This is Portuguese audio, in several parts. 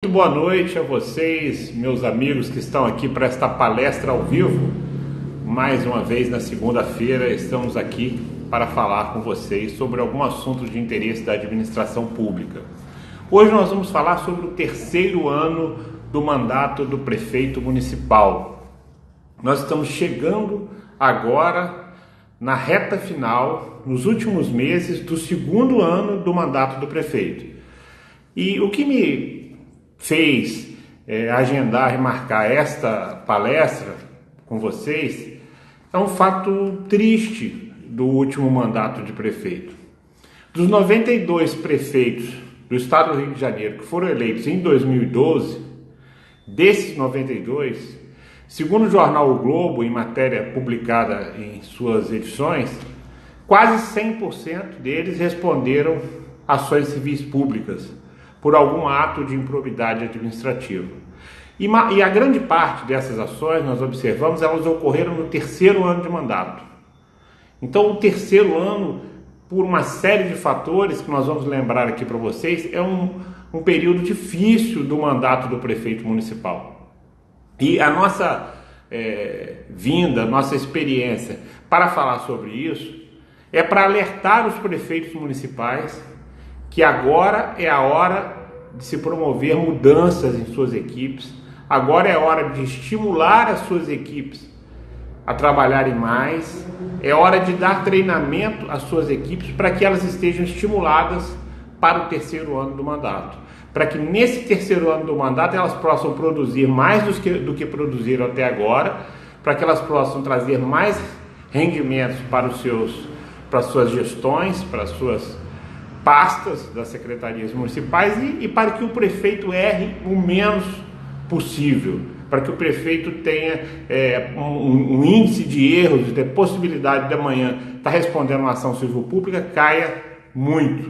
Muito boa noite a vocês, meus amigos que estão aqui para esta palestra ao vivo. Mais uma vez na segunda-feira estamos aqui para falar com vocês sobre algum assunto de interesse da administração pública. Hoje nós vamos falar sobre o terceiro ano do mandato do prefeito municipal. Nós estamos chegando agora na reta final, nos últimos meses do segundo ano do mandato do prefeito. E o que me fez agendar e marcar esta palestra com vocês é um fato triste do último mandato de prefeito. Dos 92 prefeitos do estado do Rio de Janeiro que foram eleitos em 2012, desses 92, segundo o jornal O Globo, em matéria publicada em suas edições, quase 100% deles responderam ações civis públicas por algum ato de improbidade administrativa. E a grande parte dessas ações, nós observamos, elas ocorreram no terceiro ano de mandato. Então, o terceiro ano, por uma série de fatores que nós vamos lembrar aqui para vocês, é um período difícil do mandato do prefeito municipal. E a nossa vinda, nossa experiência para falar sobre isso, é para alertar os prefeitos municipais que agora é a hora de se promover mudanças em suas equipes, agora é a hora de estimular as suas equipes a trabalharem mais, é hora de dar treinamento às suas equipes para que elas estejam estimuladas para o terceiro ano do mandato, para que nesse terceiro ano do mandato elas possam produzir mais do que produziram até agora, para que elas possam trazer mais rendimentos para as suas gestões, para as suas pastas das secretarias municipais e para que o prefeito erre o menos possível, para que o prefeito tenha um índice de erros, de ter possibilidade de amanhã estar respondendo uma ação civil pública, caia muito.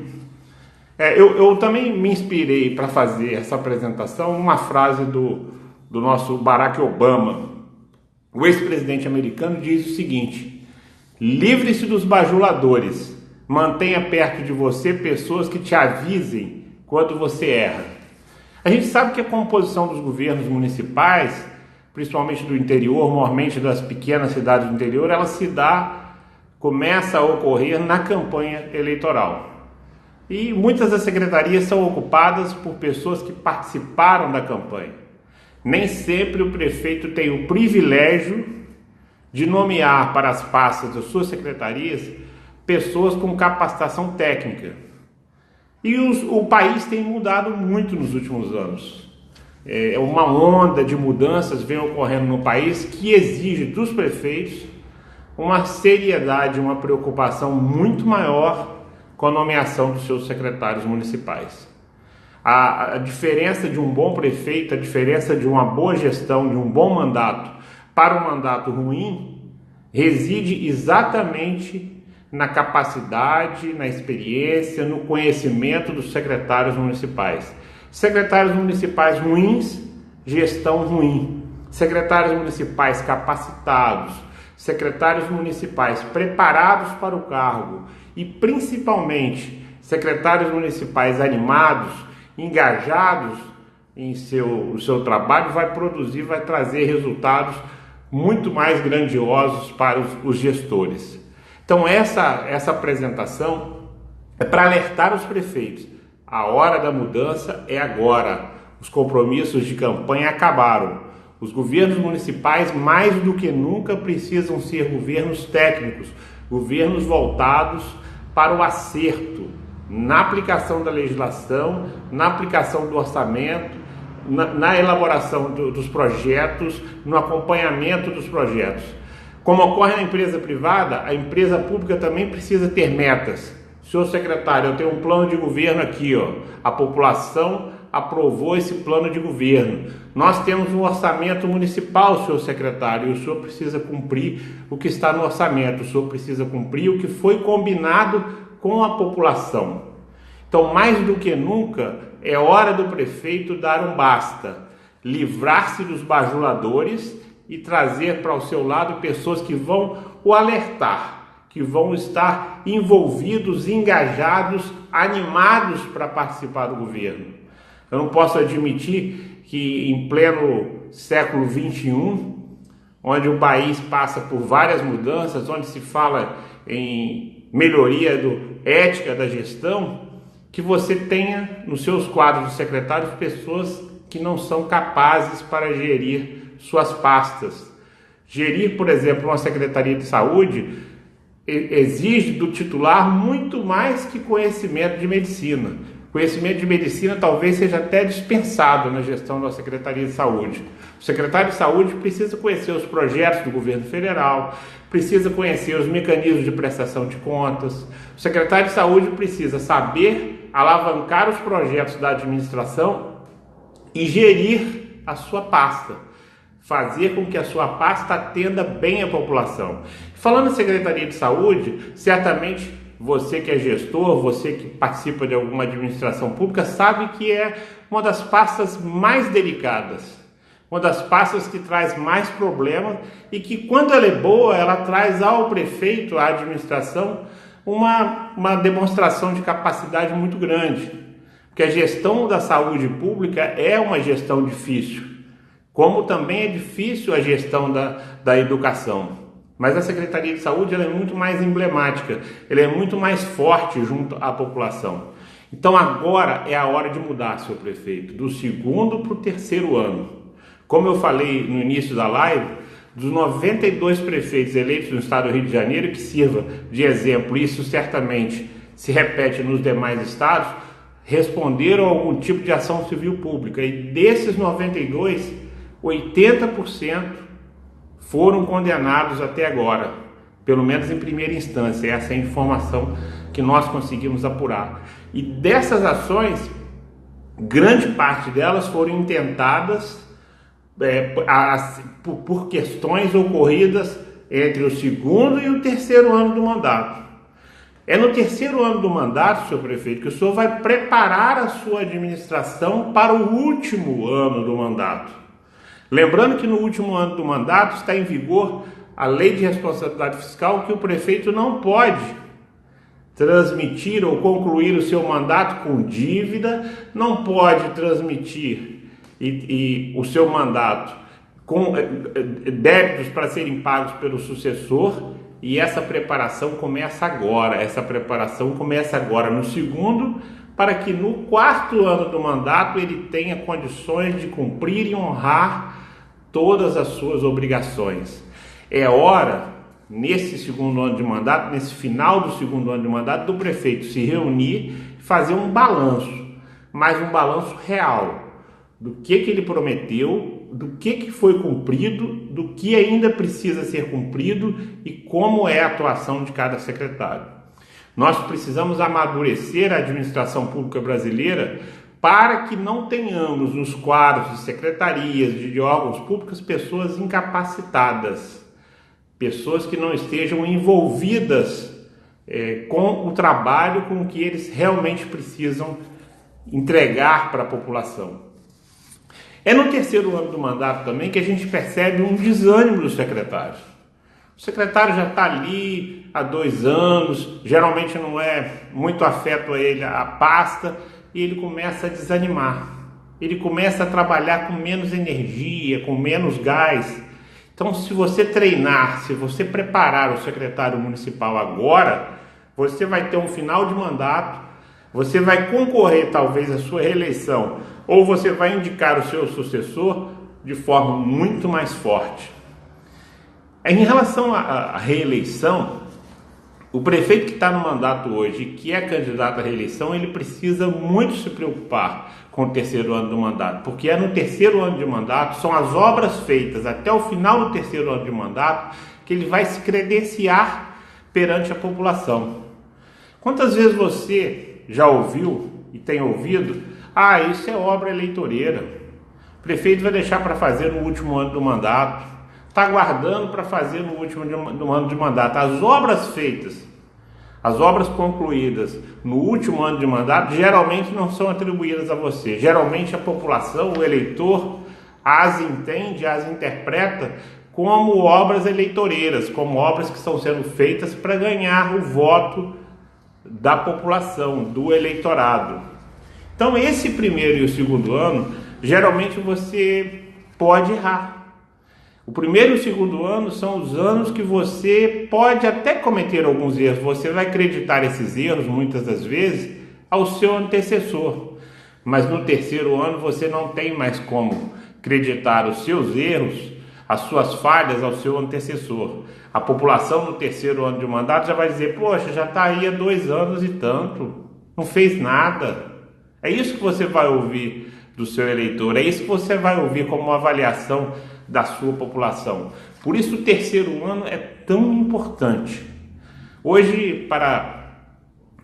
Eu também me inspirei para fazer essa apresentação numa frase do nosso Barack Obama. O ex-presidente americano diz o seguinte: livre-se dos bajuladores, mantenha perto de você pessoas que te avisem quando você erra. A gente sabe que a composição dos governos municipais, principalmente do interior, normalmente das pequenas cidades do interior, ela começa a ocorrer na campanha eleitoral. E muitas das secretarias são ocupadas por pessoas que participaram da campanha. Nem sempre o prefeito tem o privilégio de nomear para as pastas das suas secretarias pessoas com capacitação técnica. E o país tem mudado muito nos últimos anos. Uma onda de mudanças vem ocorrendo no país que exige dos prefeitos uma seriedade, uma preocupação muito maior com a nomeação dos seus secretários municipais. A diferença de um bom prefeito, a diferença de uma boa gestão, de um bom mandato para um mandato ruim, reside exatamente na capacidade, na experiência, no conhecimento dos secretários municipais. Secretários municipais ruins, gestão ruim. Secretários municipais capacitados, secretários municipais preparados para o cargo e, principalmente, secretários municipais animados, engajados em seu trabalho, vai trazer resultados muito mais grandiosos para os gestores. Então essa apresentação é para alertar os prefeitos. A hora da mudança é agora. Os compromissos de campanha acabaram. Os governos municipais, mais do que nunca, precisam ser governos técnicos, governos voltados para o acerto na aplicação da legislação, na aplicação do orçamento, na elaboração dos projetos, no acompanhamento dos projetos. Como ocorre na empresa privada, a empresa pública também precisa ter metas. Senhor secretário, eu tenho um plano de governo aqui, a população aprovou esse plano de governo. Nós temos um orçamento municipal, senhor secretário, e o senhor precisa cumprir o que está no orçamento, o senhor precisa cumprir o que foi combinado com a população. Então, mais do que nunca, é hora do prefeito dar um basta, livrar-se dos bajuladores e trazer para o seu lado pessoas que vão o alertar, que vão estar envolvidos, engajados, animados para participar do governo. Eu não posso admitir que em pleno século XXI, onde o país passa por várias mudanças, onde se fala em melhoria ética da gestão, que você tenha nos seus quadros de secretários pessoas que não são capazes para gerir suas pastas. Gerir, por exemplo, uma Secretaria de Saúde exige do titular muito mais que conhecimento de medicina. Conhecimento de medicina talvez seja até dispensado na gestão da Secretaria de Saúde. O secretário de Saúde precisa conhecer os projetos do governo federal, precisa conhecer os mecanismos de prestação de contas. O secretário de Saúde precisa saber alavancar os projetos da administração e gerir a sua pasta, fazer com que a sua pasta atenda bem a população. Falando em Secretaria de Saúde, certamente você que é gestor, você que participa de alguma administração pública, sabe que é uma das pastas mais delicadas, uma das pastas que traz mais problemas e que, quando ela é boa, ela traz ao prefeito, à administração, uma demonstração de capacidade muito grande. Porque a gestão da saúde pública é uma gestão difícil, como também é difícil a gestão da educação. Mas a Secretaria de Saúde ela é muito mais emblemática, ela é muito mais forte junto à população. Então agora é a hora de mudar, seu prefeito, do segundo para o terceiro ano. Como eu falei no início da live, dos 92 prefeitos eleitos no estado do Rio de Janeiro, que sirva de exemplo, isso certamente se repete nos demais estados, responderam a algum tipo de ação civil pública. E desses 92, 80% foram condenados até agora, pelo menos em primeira instância. Essa é a informação que nós conseguimos apurar. E dessas ações, grande parte delas foram intentadas por questões ocorridas entre o segundo e o terceiro ano do mandato. É no terceiro ano do mandato, senhor prefeito, que o senhor vai preparar a sua administração para o último ano do mandato. Lembrando que no último ano do mandato está em vigor a Lei de Responsabilidade Fiscal, que o prefeito não pode transmitir ou concluir o seu mandato com dívida, não pode transmitir o seu mandato com débitos para serem pagos pelo sucessor, e essa preparação começa agora. Essa preparação começa agora no segundo, para que no quarto ano do mandato ele tenha condições de cumprir e honrar todas as suas obrigações. É hora, nesse segundo ano de mandato, nesse final do segundo ano de mandato, do prefeito se reunir e fazer um balanço, mas um balanço real, do que ele prometeu, do que foi cumprido, do que ainda precisa ser cumprido e como é a atuação de cada secretário. Nós precisamos amadurecer a administração pública brasileira para que não tenhamos nos quadros de secretarias, de órgãos públicos, pessoas incapacitadas, pessoas que não estejam envolvidas com o trabalho com que eles realmente precisam entregar para a população. É no terceiro ano do mandato também que a gente percebe um desânimo dos secretários. O secretário já está ali há 2 anos, geralmente não é muito afeto a ele a pasta, e ele começa a desanimar. Ele começa a trabalhar com menos energia, com menos gás. Então, se você treinar, se você preparar o secretário municipal agora, você vai ter um final de mandato, você vai concorrer talvez à sua reeleição, ou você vai indicar o seu sucessor de forma muito mais forte. Em relação à reeleição, o prefeito que está no mandato hoje, que é candidato à reeleição, ele precisa muito se preocupar com o terceiro ano do mandato, porque é no terceiro ano de mandato, são as obras feitas até o final do terceiro ano de mandato, que ele vai se credenciar perante a população. Quantas vezes você já ouviu e tem ouvido: ah, isso é obra eleitoreira, o prefeito vai deixar para fazer no último ano do mandato, está aguardando para fazer no último ano de mandato. As obras feitas, as obras concluídas no último ano de mandato, geralmente não são atribuídas a você. Geralmente a população, o eleitor, as entende, as interpreta como obras eleitoreiras, como obras que estão sendo feitas para ganhar o voto da população, do eleitorado. Então, esse primeiro e o segundo ano, geralmente você pode errar. O primeiro e o segundo ano são os anos que você pode até cometer alguns erros. Você vai acreditar esses erros, muitas das vezes, ao seu antecessor. Mas no terceiro ano você não tem mais como acreditar os seus erros, as suas falhas ao seu antecessor. A população no terceiro ano de mandato já vai dizer: poxa, já está aí há 2 anos e tanto, não fez nada. É isso que você vai ouvir do seu eleitor, é isso que você vai ouvir como uma avaliação da sua população. Por isso o terceiro ano é tão importante. Hoje, para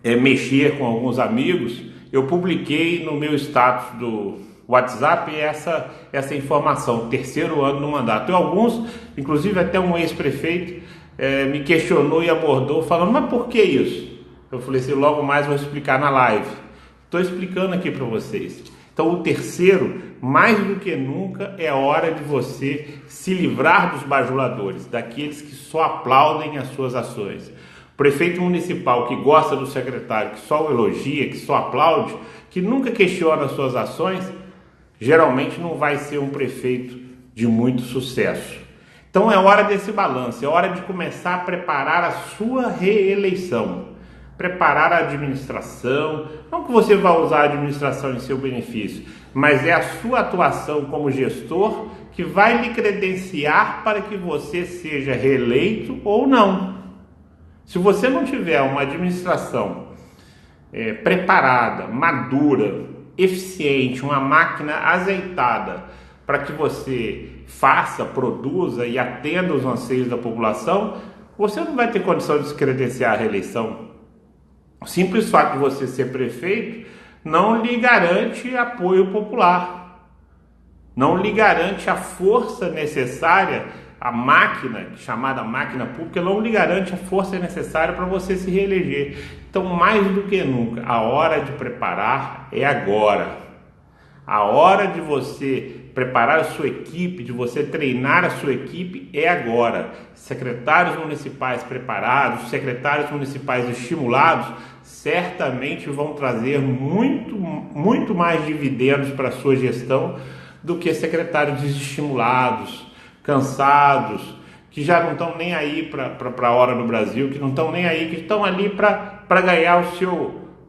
mexer com alguns amigos, eu publiquei no meu status do WhatsApp essa informação, terceiro ano no mandato. E alguns, inclusive até um ex-prefeito, me questionou e abordou, falando: mas por que isso? Eu falei assim: logo mais vou explicar na live. Estou explicando aqui para vocês. Então, o terceiro, mais do que nunca, é hora de você se livrar dos bajuladores, daqueles que só aplaudem as suas ações. O prefeito municipal que gosta do secretário, que só o elogia, que só aplaude, que nunca questiona as suas ações, geralmente não vai ser um prefeito de muito sucesso. Então, é hora desse balanço, é hora de começar a preparar a sua reeleição. Preparar a administração, não que você vá usar a administração em seu benefício, mas é a sua atuação como gestor que vai lhe credenciar para que você seja reeleito ou não. Se você não tiver uma administração preparada, madura, eficiente, uma máquina azeitada para que você faça, produza e atenda os anseios da população, você não vai ter condição de se credenciar à reeleição. O simples fato de você ser prefeito não lhe garante apoio popular, não lhe garante a força necessária, a máquina, chamada máquina pública, não lhe garante a força necessária para você se reeleger. Então, mais do que nunca, a hora de preparar é agora. A hora de você preparar a sua equipe, de você treinar a sua equipe é agora. Secretários municipais preparados, secretários municipais estimulados, certamente vão trazer muito mais dividendos para a sua gestão do que secretários desestimulados, cansados, que já não estão nem aí para a hora no Brasil, que não estão nem aí, que estão ali para ganhar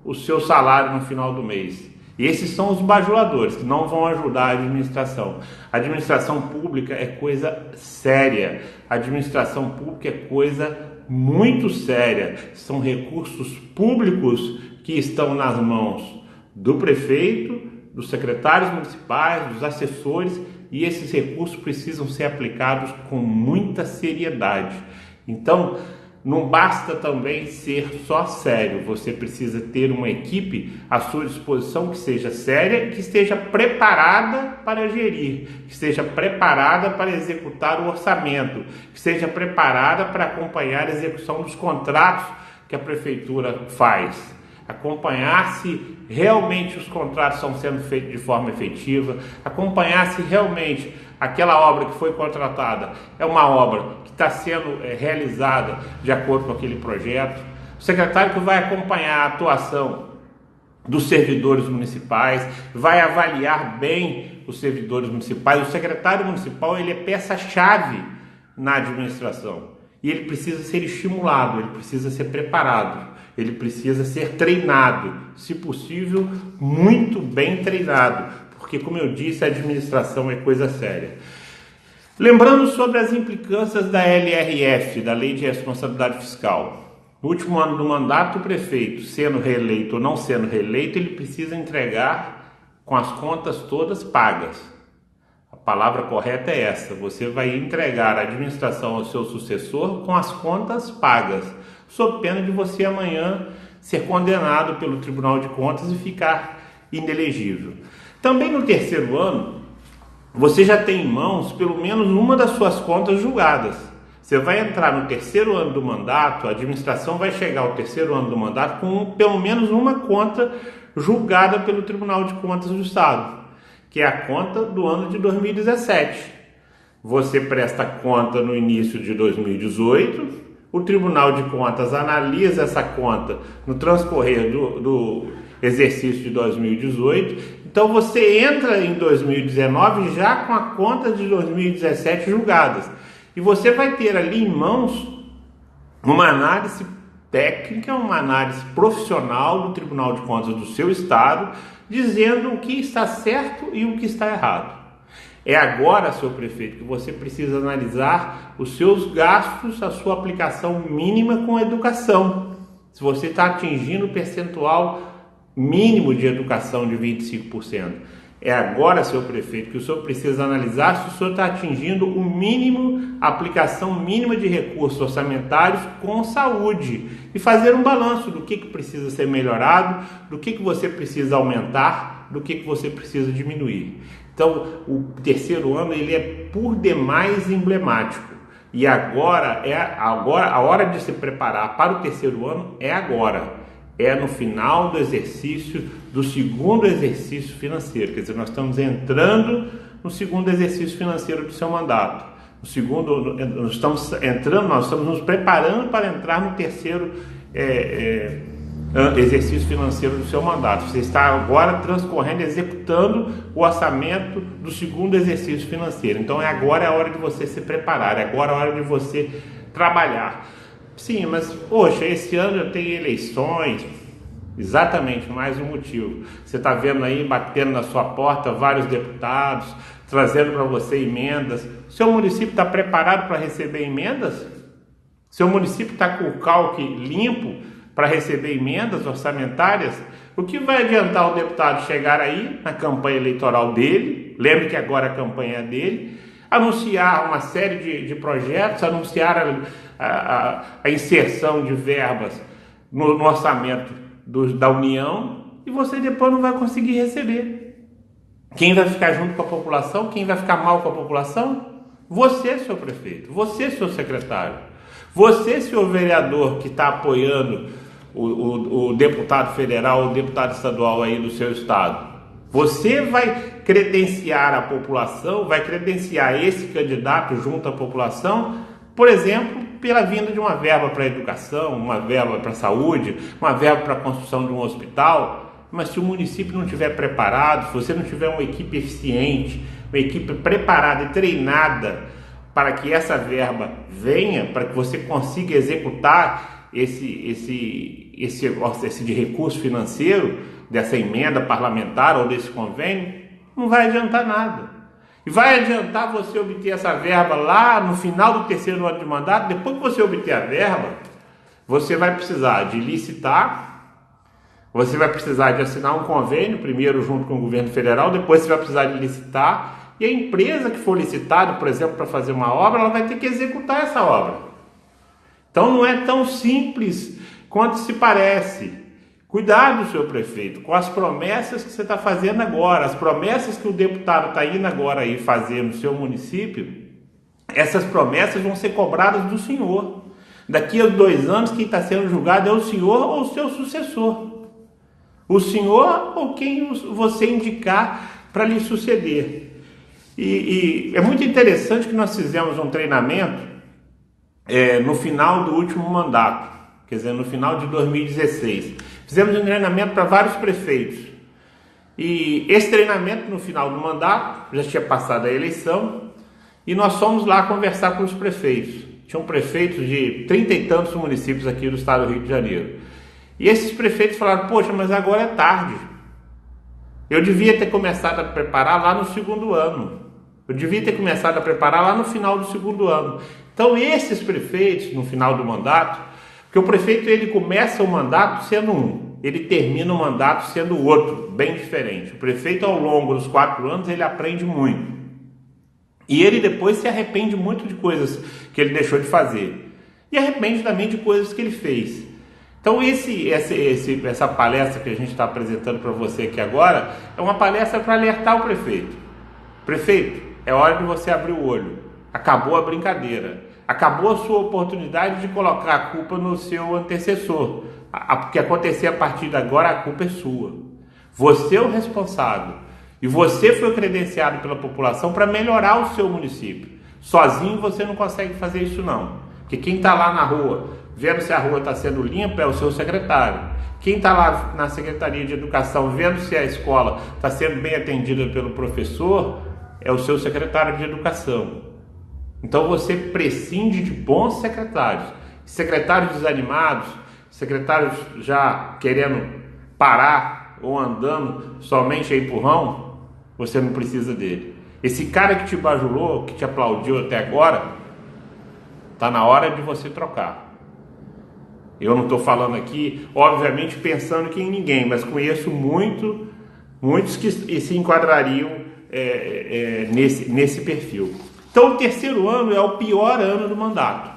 o seu salário no final do mês. E esses são os bajuladores, que não vão ajudar a administração. A administração pública é coisa séria. A administração pública é coisa muito séria. São recursos públicos que estão nas mãos do prefeito, dos secretários municipais, dos assessores, e esses recursos precisam ser aplicados com muita seriedade. Então, não basta também ser só sério, você precisa ter uma equipe à sua disposição que seja séria e que esteja preparada para gerir, que esteja preparada para executar o orçamento, que esteja preparada para acompanhar a execução dos contratos que a prefeitura faz. Acompanhar se realmente os contratos estão sendo feitos de forma efetiva, acompanhar se realmente aquela obra que foi contratada é uma obra que está sendo realizada de acordo com aquele projeto. O secretário que vai acompanhar a atuação dos servidores municipais, vai avaliar bem os servidores municipais. O secretário municipal, ele é peça-chave na administração e ele precisa ser estimulado, ele precisa ser preparado. Ele precisa ser treinado, se possível, muito bem treinado, porque, como eu disse, a administração é coisa séria. Lembrando sobre as implicâncias da LRF, da Lei de Responsabilidade Fiscal. No último ano do mandato, o prefeito, sendo reeleito ou não sendo reeleito, ele precisa entregar com as contas todas pagas. A palavra correta é essa: você vai entregar a administração ao seu sucessor com as contas pagas, sob pena de você amanhã ser condenado pelo Tribunal de Contas e ficar inelegível. Também no terceiro ano, você já tem em mãos pelo menos uma das suas contas julgadas. Você vai entrar no terceiro ano do mandato, a administração vai chegar ao terceiro ano do mandato com pelo menos uma conta julgada pelo Tribunal de Contas do Estado, que é a conta do ano de 2017. Você presta conta no início de 2018, o Tribunal de Contas analisa essa conta no transcorrer exercício de 2018. Então você entra em 2019 já com a conta de 2017 julgadas. E você vai ter ali em mãos uma análise técnica, uma análise profissional do Tribunal de Contas do seu estado, dizendo o que está certo e o que está errado. É agora, senhor prefeito, que você precisa analisar os seus gastos, a sua aplicação mínima com a educação. Se você está atingindo o percentual mínimo de educação de 25%. É agora, senhor prefeito, que o senhor precisa analisar se o senhor está atingindo o mínimo, a aplicação mínima de recursos orçamentários com saúde e fazer um balanço do que precisa ser melhorado, do que você precisa aumentar, do que você precisa diminuir. Então, o terceiro ano ele é por demais emblemático e agora a hora de se preparar para o terceiro ano é agora. É no final do exercício, do segundo exercício financeiro. Quer dizer, nós estamos entrando no segundo exercício financeiro do seu mandato. Nós estamos nos preparando para entrar no terceiro exercício financeiro do seu mandato. Você está agora transcorrendo, executando o orçamento do segundo exercício financeiro. Então, agora é a hora de você se preparar, é agora a hora de você trabalhar. Sim, mas, poxa, esse ano eu tenho eleições. Exatamente, mais um motivo. Você está vendo aí, batendo na sua porta, vários deputados, trazendo para você emendas. O seu município está preparado para receber emendas? Seu município está com o calque limpo para receber emendas orçamentárias? O que vai adiantar o deputado chegar aí, na campanha eleitoral dele, lembre que agora a campanha é dele, anunciar uma série de projetos, anunciar a inserção de verbas no orçamento da União e você depois não vai conseguir receber. Quem vai ficar junto com a população? Quem vai ficar mal com a população? Você, seu prefeito, você, seu secretário, você, senhor vereador que está apoiando o deputado federal, o deputado estadual aí do seu estado. Você vai credenciar a população, vai credenciar esse candidato junto à população, por exemplo, pela vinda de uma verba para a educação, uma verba para a saúde, uma verba para a construção de um hospital. Mas se o município não estiver preparado, se você não tiver uma equipe eficiente, uma equipe preparada e treinada para que essa verba venha, para que você consiga executar esse de recurso financeiro, dessa emenda parlamentar ou desse convênio, não vai adiantar nada. E vai adiantar você obter essa verba lá no final do terceiro ano de mandato. Depois que você obter a verba, você vai precisar de licitar, você vai precisar de assinar um convênio, primeiro junto com o governo federal, depois você vai precisar de licitar, e a empresa que for licitada, por exemplo, para fazer uma obra, ela vai ter que executar essa obra. Então não é tão simples quanto se parece. Cuidado, senhor prefeito, com as promessas que você está fazendo agora, as promessas que o deputado está indo agora aí fazer no seu município, essas promessas vão ser cobradas do senhor. Daqui a 2 anos, quem está sendo julgado é o senhor ou o seu sucessor. O senhor ou quem você indicar para lhe suceder. E é muito interessante que nós fizemos um treinamento no final do último mandato, quer dizer, no final de 2016. Fizemos um treinamento para vários prefeitos. E esse treinamento, no final do mandato, já tinha passado a eleição, e nós fomos lá conversar com os prefeitos. Tinham prefeitos de 30 e tantos municípios aqui do estado do Rio de Janeiro. E esses prefeitos falaram, poxa, mas agora é tarde. Eu devia ter começado a preparar lá no segundo ano. Eu devia ter começado a preparar lá no final do segundo ano. Então, esses prefeitos, no final do mandato, porque o prefeito ele começa o mandato sendo um, ele termina o mandato sendo outro, bem diferente. O prefeito, ao longo dos 4 anos, ele aprende muito. E ele depois se arrepende muito de coisas que ele deixou de fazer. E arrepende também de coisas que ele fez. Então essa palestra que a gente está apresentando para você aqui agora é uma palestra para alertar o prefeito. Prefeito, é hora de você abrir o olho. Acabou a brincadeira. Acabou a sua oportunidade de colocar a culpa no seu antecessor. O que acontecer a partir de agora, a culpa é sua. Você é o responsável. E você foi credenciado pela população para melhorar o seu município. Sozinho você não consegue fazer isso não. Porque quem está lá na rua, vendo se a rua está sendo limpa, é o seu secretário. Quem está lá na Secretaria de Educação vendo se a escola está sendo bem atendida pelo professor é o seu secretário de Educação. Então você prescinde de bons secretários. Secretários desanimados, secretários já querendo parar ou andando somente a empurrão, você não precisa dele. Esse cara que te bajulou, que te aplaudiu até agora, está na hora de você trocar. Eu não estou falando aqui, obviamente, pensando que em ninguém, mas conheço muitos que se enquadrariam nesse perfil. Então, o terceiro ano é o pior ano do mandato,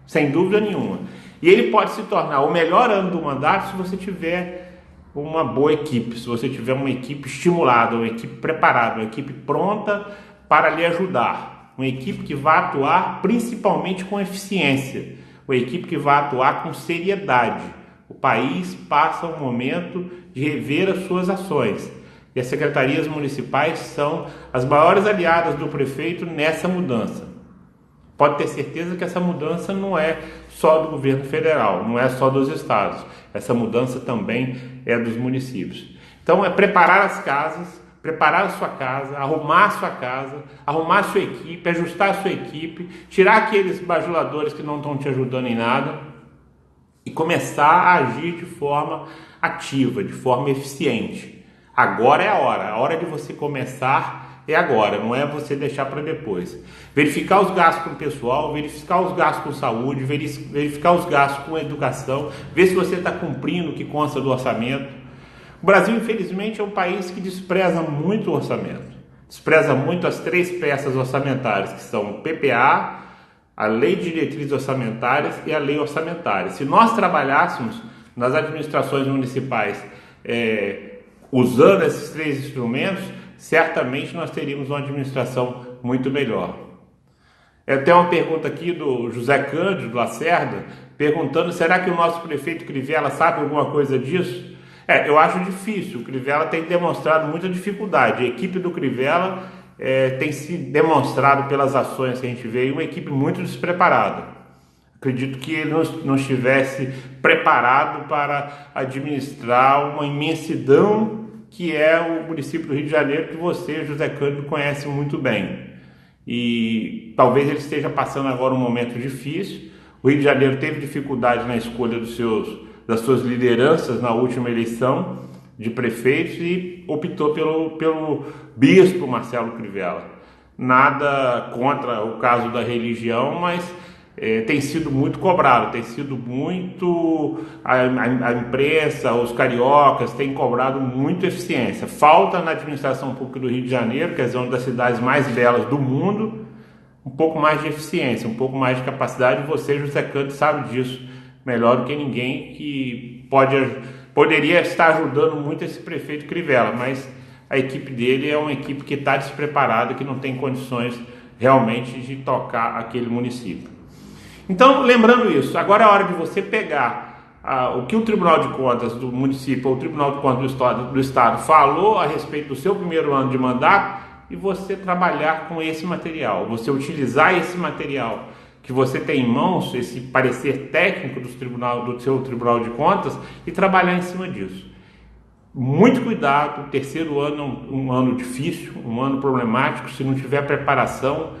sem dúvida nenhuma. E ele pode se tornar o melhor ano do mandato se você tiver uma boa equipe, se você tiver uma equipe estimulada, uma equipe preparada, uma equipe pronta para lhe ajudar, uma equipe que vai atuar principalmente com eficiência, uma equipe que vai atuar com seriedade. O país passa um momento de rever as suas ações e as secretarias municipais são as maiores aliadas do prefeito nessa mudança. Pode ter certeza que essa mudança não é só do governo federal, não é só dos estados. Essa mudança também é dos municípios. Então é preparar as casas, preparar a sua casa, arrumar a sua casa, arrumar a sua equipe, ajustar a sua equipe, tirar aqueles bajuladores que não estão te ajudando em nada e começar a agir de forma ativa, de forma eficiente. Agora é a hora de você começar é agora, não é você deixar para depois. Verificar os gastos com o pessoal, verificar os gastos com saúde, verificar os gastos com educação, ver se você está cumprindo o que consta do orçamento. O Brasil, infelizmente, é um país que despreza muito o orçamento. Despreza muito as 3 peças orçamentárias, que são o PPA, a Lei de Diretrizes Orçamentárias e a Lei Orçamentária. Se nós trabalhássemos nas administrações municipais usando esses 3 instrumentos, certamente nós teríamos uma administração muito melhor. Tem uma pergunta aqui do José Cândido Lacerda, perguntando, será que o nosso prefeito Crivella sabe alguma coisa disso? Eu acho difícil, o Crivella tem demonstrado muita dificuldade, a equipe do Crivella tem se demonstrado pelas ações que a gente vê, uma equipe muito despreparada. Acredito que ele não estivesse preparado para administrar uma imensidão que é o município do Rio de Janeiro, que você, José Cândido, conhece muito bem. E talvez ele esteja passando agora um momento difícil. O Rio de Janeiro teve dificuldade na escolha das suas lideranças na última eleição de prefeitos e optou pelo bispo Marcelo Crivella. Nada contra o caso da religião, mas tem sido muito cobrado, tem sido muito... A imprensa, os cariocas têm cobrado muito eficiência. Falta na administração pública do Rio de Janeiro, que é uma das cidades mais belas do mundo, um pouco mais de eficiência, um pouco mais de capacidade. Você, José Cândido, sabe disso melhor do que ninguém, que poderia estar ajudando muito esse prefeito Crivella, mas a equipe dele é uma equipe que está despreparada, que não tem condições realmente de tocar aquele município. Então, lembrando isso, agora é a hora de você pegar o que o Tribunal de Contas do município ou o Tribunal de Contas do Estado falou a respeito do seu primeiro ano de mandato e você trabalhar com esse material, você utilizar esse material que você tem em mãos, esse parecer técnico do seu Tribunal de Contas e trabalhar em cima disso. Muito cuidado, o terceiro ano é um ano difícil, um ano problemático, se não tiver preparação,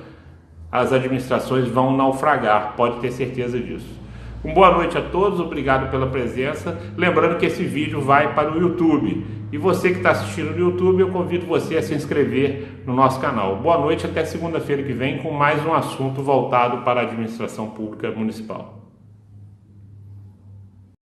as administrações vão naufragar, pode ter certeza disso. Uma boa noite a todos, obrigado pela presença. Lembrando que esse vídeo vai para o YouTube. E você que está assistindo no YouTube, eu convido você a se inscrever no nosso canal. Boa noite, até segunda-feira que vem com mais um assunto voltado para a administração pública municipal.